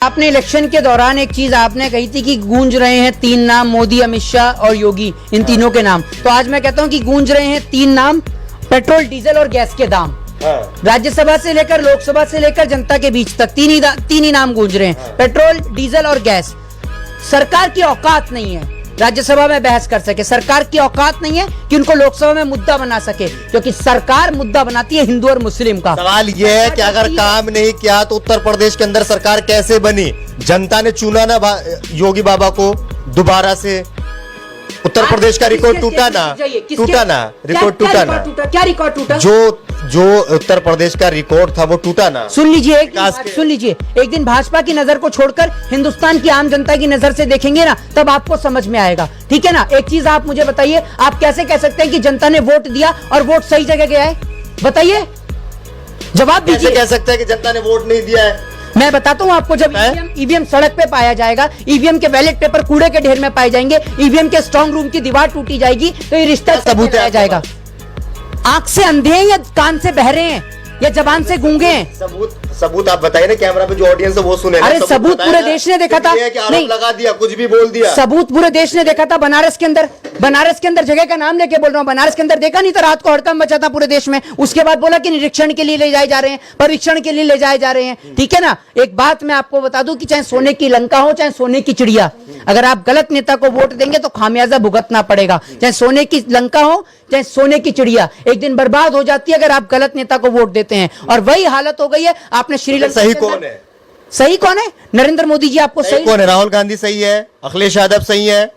आपने इलेक्शन के दौरान एक चीज आपने कही थी कि गूंज रहे हैं तीन नाम, मोदी, अमित शाह और योगी, इन तीनों के नाम। तो आज मैं कहता हूं कि गूंज रहे हैं तीन नाम, पेट्रोल, डीजल और गैस के दाम। राज्यसभा से लेकर लोकसभा से लेकर जनता के बीच तक तीन ही नाम गूंज रहे हैं, पेट्रोल, डीजल और गैस। सरकार की औकात नहीं है राज्यसभा में बहस कर सके, सरकार की औकात नहीं है कि उनको लोकसभा में मुद्दा बना सके, क्योंकि सरकार मुद्दा बनाती है हिंदू और मुस्लिम का। सवाल यह है कि अगर काम नहीं किया तो उत्तर प्रदेश के अंदर सरकार कैसे बनी? जनता ने चुना ना योगी बाबा को दोबारा से। उत्तर प्रदेश का रिकॉर्ड टूटा ना, रिकॉर्ड टूटा ना। क्या रिकॉर्ड टूटा? जो उत्तर प्रदेश का रिकॉर्ड था वो टूटा ना। सुन लीजिए, एक दिन भाजपा की नजर को छोड़कर हिंदुस्तान की आम जनता की नजर से देखेंगे ना, तब आपको समझ में आएगा, ठीक है ना। एक चीज आप मुझे बताइए, आप कैसे कह सकते हैं कि जनता ने वोट दिया और वोट सही जगह गया है? बताइए, जवाब दीजिए। कैसे कह सकते हैं कि जनता ने वोट नहीं दिया है? मैं बताता हूं आपको, जब ईवीएम सड़क पे पाया जाएगा, ईवीएम के बैलेट पेपर कूड़े के ढेर में पाए जाएंगे, ईवीएम के स्ट्रांग रूम की दीवार टूटी जाएगी, तो ये रिश्ता सबूत आ जाएगा। आंख से अंधे हैं या कान से बहरे हैं या जबान से गूंगे हैं? सबूत आप बताइए ना, कैमरा पे जो ऑडियंस है वो सुने। अरे सबूत पूरे देश ने देखा था, नहीं लगा दिया, कुछ भी बोल दिया। सबूत पूरे देश ने देखा था। बनारस के अंदर जगह का नाम लेके बोल रहा हूँ, बनारस के अंदर देखा नहीं था, रात को हड़कंप मचा था पूरे देश में। उसके बाद बोला कि निरीक्षण के लिए ले जाए जा रहे हैं, परीक्षण के लिए ले जाए जा रहे हैं, ठीक है ना। एक बात मैं आपको बता दूं कि चाहे सोने की लंका हो चाहे सोने की चिड़िया, अगर आप गलत नेता को वोट देंगे तो खामियाजा भुगतना पड़ेगा। चाहे सोने की लंका हो चाहे सोने की चिड़िया, एक दिन बर्बाद हो जाती है अगर आप गलत नेता को वोट देते हैं। और वही हालत हो गई है। आपने श्रीलंका, सही कौन है? सही कौन है? नरेंद्र मोदी जी आपको सही कौन है? राहुल गांधी सही है, अखिलेश यादव सही है।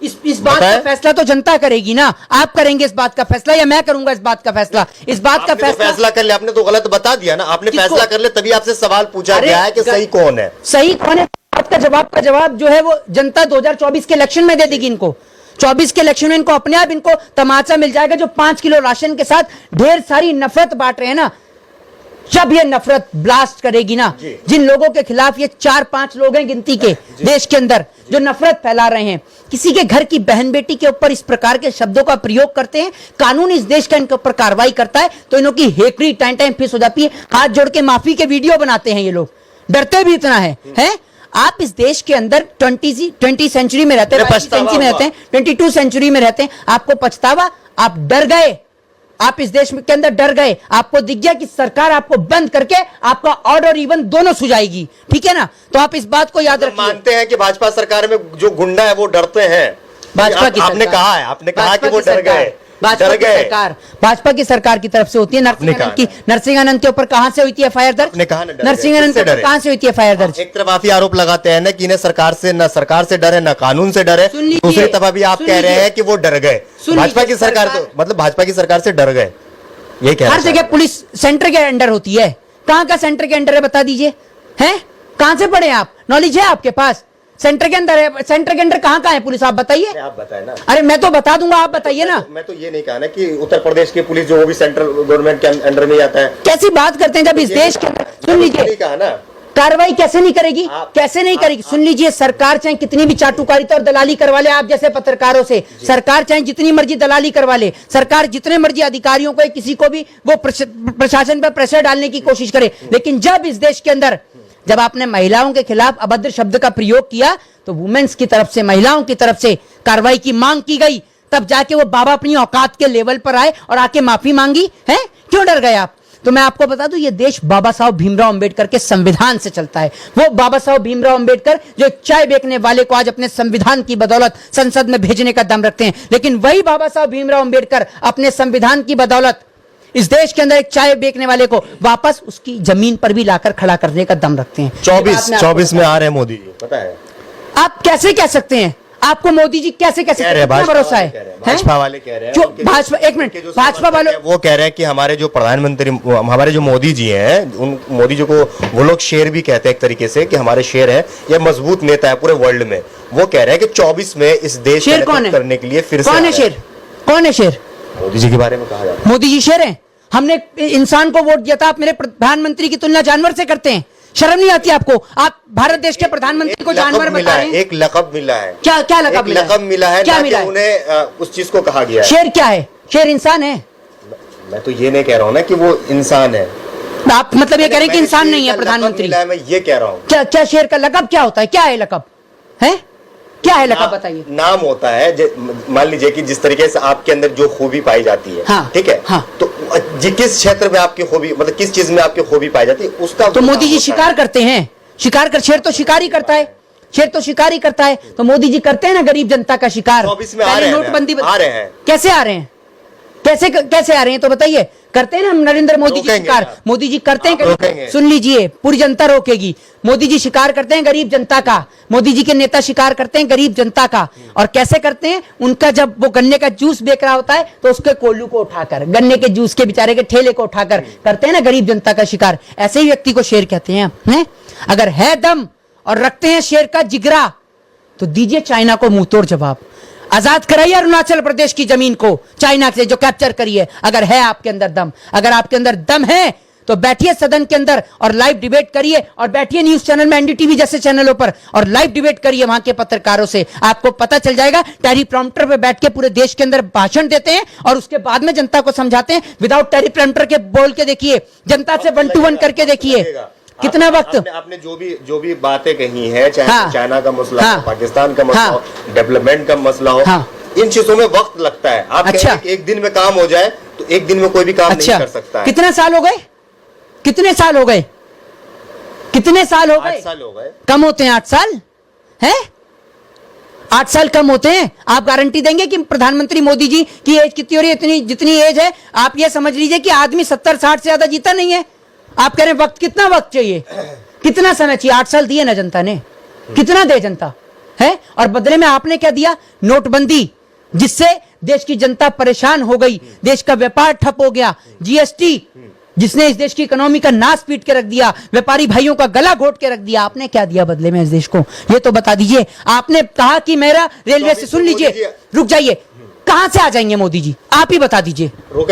इस बात का फैसला तो जनता करेगी ना। आप करेंगे इस बात का फैसला या मैं करूंगा इस बात का फैसला? इस बात का फैसला कर ले। आपने तो गलत बता दिया ना। आपने फैसला कर ले, तभी आपसे सवाल पूछा गया है कि सही कौन है। सही कौन है का जवाब जो है वो जनता 2024 के इलेक्शन में दे देगी इनको। 24 के इलेक्शन में इनको अपने आप इनको तमाचा मिल जाएगा, जो 5 किलो राशन के साथ ढेर सारी नफरत बांट रहे हैं ना। जब ये नफरत ब्लास्ट करेगी ना, जिन लोगों के खिलाफ ये 4-5 लोग हैं गिनती के देश के अंदर जो नफरत फैला रहे हैं, किसी के घर की बहन बेटी के ऊपर इस प्रकार के शब्दों का प्रयोग करते हैं, कानून इस देश का इनके ऊपर कार्रवाई करता है, तो इनों की हेकड़ी टाइम फिस हो जाती है। हाथ जोड़ के माफी के वीडियो बनाते हैं ये लोग, डरते भी इतना है। आप इस देश के अंदर 20 सेंचुरी में रहते हैं, 22 सेंचुरी में रहते हैं, आपको पछतावा? आप डर गए, आप इस देश के अंदर डर गए। आपको दिख गया कि सरकार आपको बंद करके आपका ऑड और इवन दोनों सुझाएगी, ठीक है ना। तो आप इस बात को याद रखिए। मानते हैं कि भाजपा सरकार में जो गुंडा है वो डरते हैं। भाजपा की आपने कहा कि वो डर गए। भाजपा की सरकार की तरफ से होती है। नरसिंहानंद के ऊपर कहां से हुई थी एफआईआर दर्ज? नरसिंहानंद के ऊपर कहां से हुई थी एफआईआर दर्ज? एक तरफ आप आरोप लगाते हैं ना कि इन्हें सरकार से डर है, ना कानून से डर है। दूसरी तरफ अभी आप कह रहे हैं कि वो डर गए। भाजपा की सरकार तो मतलब भाजपा की सरकार से डर गए, ये कह रहे हैं। हर जगह पुलिस सेंटर के अंडर होती है। कहां का सेंटर के अंडर है बता दीजिए, हैं? कहां से पढ़े आप? नॉलेज है आपके पास? सेंटर के अंदर है, सेंटर के अंदर कहां है पुलिस? आप बताइए। आप बताएं ना। अरे मैं तो बता दूंगा, आप बताइए ना। मैं तो ये नहीं कहा ना कि उत्तर प्रदेश की पुलिस जो वो भी सेंट्रल गवर्नमेंट के अंडर में ही आता है। कैसी बात करते हैं जब इस देश के अंदर? सुन लीजिए, कहा ना, कार्रवाई कैसे नहीं करेगी? कैसे नहीं करेगी? सुन लीजिए, सरकार चाहे कितनी भी चाटुकारिता और दलाली करवा ले आप जैसे पत्रकारों से, सरकार चाहे जितनी मर्जी दलाली करवा ले, सरकार जितने मर्जी अधिकारियों को किसी को भी वो प्रशासन पर प्रेशर डालने की कोशिश करे, लेकिन जब इस देश के अंदर जब आपने महिलाओं के खिलाफ अभद्र शब्द का प्रयोग किया तो वुमेन्स की तरफ से, महिलाओं की तरफ से कार्रवाई की मांग की गई, तब जाके वो बाबा अपनी औकात के लेवल पर आए और आके माफी मांगी है। क्यों डर गए आप? तो मैं आपको बता दूं, ये देश बाबा साहब भीमराव अंबेडकर के संविधान से चलता है। वो बाबा साहब भीमराव अंबेडकर जो चाय बेचने वाले को आज अपने संविधान की बदौलत संसद में भेजने का दम रखते हैं, लेकिन वही बाबा साहब भीमराव अंबेडकर अपने संविधान की बदौलत इस देश के अंदर एक चाय बेचने वाले को वापस उसकी जमीन पर भी लाकर खड़ा करने का दम रखते हैं। 24 में आ रहे हैं मोदी जी, पता है? आप कैसे कह सकते हैं? आपको मोदी जी कैसे कह सकते हैं? भरोसा है भाजपा वाले कह रहे हैं, जो भाजपा, एक मिनट, भाजपा वाले वो कह रहे हैं कि हमारे जो प्रधानमंत्री, हमारे जो मोदी जी हैं, उन मोदी जी को वो लोग शेर भी कहते हैं एक तरीके से कि हमारे शेर है, ये मजबूत नेता है पूरे वर्ल्ड में। वो कह रहे हैं कि 24 में इस देश को करने के लिए फिर से कौन है शेर? कौन है शेर? मोदी जी के बारे में कहा जाता है मोदी जी शेर हैं। हमने इंसान को वोट दिया था, आप मेरे प्रधानमंत्री की तुलना जानवर से करते हैं। शर्म नहीं आती आपको? आप भारत देश के प्रधानमंत्री को जानवर बता रहे हैं। एक लक़ब मिला है। क्या लक़ब मिला? लक़ब मिला है, क्या मिला? उन्हें उस चीज को कहा गया है। शेर क्या है? शेर इंसान है। मैं तो ये नहीं कह रहा हूँ ना कि वो इंसान है, आप मतलब ये कह रहे हैं कि इंसान नहीं है प्रधानमंत्री? मैं ये कह रहा हूँ। क्या क्या शेर का लकब क्या होता है? क्या है लकब? है क्या है लकब? बताइए। नाम होता है, मान लीजिए कि जिस तरीके से आपके अंदर जो खूबी पाई जाती है, हाँ, ठीक है, हाँ, तो किस क्षेत्र में आपकी खूबी, मतलब किस चीज में आपकी खूबी पाई जाती है, उसका तो मोदी जी शिकार करते हैं, शिकार कर, शेर तो शिकार ही करता है, शेर तो शिकार ही करता है। तो मोदी जी करते हैं ना गरीब जनता का शिकार। 24 में आ रहे हैं, नोटबंदी आ रहे हैं, कैसे आ रहे हैं? कैसे आ रहे हैं तो बताइए। करते हैं ना नरेंद्र मोदी जी शिकार, मोदी जी करते हैं। सुन लीजिए, पूरी जनता रोकेगी। मोदी जी शिकार करते हैं गरीब जनता का, मोदी जी के नेता शिकार करते हैं गरीब जनता का। और कैसे करते हैं? उनका जब वो गन्ने का जूस बेच रहा होता है तो उसके कोल्लू को उठाकर, गन्ने के जूस के बेचारे के ठेले को उठाकर करते हैं ना गरीब जनता का शिकार। ऐसे ही व्यक्ति को शेर कहते हैं। अगर है दम और रखते हैं शेर का जिगरा तो दीजिए चाइना को मुंह तोड़ जवाब। आजाद कराइए अरुणाचल प्रदेश की जमीन को चाइना से जो कैप्चर करिए। अगर है आपके अंदर दम, अगर आपके अंदर दम है तो बैठिए सदन के अंदर और लाइव डिबेट करिए, और बैठिए न्यूज चैनल में, एनडीटीवी जैसे चैनलों पर, और लाइव डिबेट करिए वहां के पत्रकारों से। आपको पता चल जाएगा। टेलीप्रॉम्प्टर पे बैठ के पूरे देश के अंदर भाषण देते हैं और उसके बाद में जनता को समझाते हैं। विदाउट टेलीप्रॉम्प्टर के बोल के देखिए, जनता से 1 to 1 करके देखिए कितना वक्त। आपने जो भी बातें कही है, चाहे हाँ, चाइना का मसला हाँ, हो, पाकिस्तान का मसला हाँ, हो, डेवलपमेंट का मसला हो, हाँ, इन चीजों में वक्त लगता है। आप अच्छा, एक दिन में काम हो जाए तो एक दिन में कोई भी काम अच्छा, नहीं कर सकता है। कितने साल हो गए? कितने साल हो गए? कितने साल हो गए? 8 साल हो गए। कम होते हैं 8 साल? है 8 साल कम होते हैं? आप गारंटी देंगे कि प्रधानमंत्री मोदी जी की एज कितनी हो रही है? इतनी जितनी एज है, आप ये समझ लीजिए कि आदमी 70-60 से ज्यादा जीता नहीं है। आप कह रहे हैं वक्त, कितना वक्त चाहिए, कितना समय चाहिए? 8 साल दिए ना जनता ने, कितना दे जनता है? और बदले में आपने क्या दिया? नोटबंदी, जिससे देश की जनता परेशान हो गई, देश का व्यापार ठप हो गया। जीएसटी, जिसने इस देश की इकोनॉमी का नाश पीट के रख दिया, व्यापारी भाइयों का गला घोट के रख दिया। आपने क्या दिया बदले में इस देश को? ये तो बता दीजिए। आपने कहा कि मेरा रेलवे से, सुन लीजिए, रुक जाइए, कहां से आ जाएंगे मोदी जी? आप ही बता दीजिए। रोकेंगे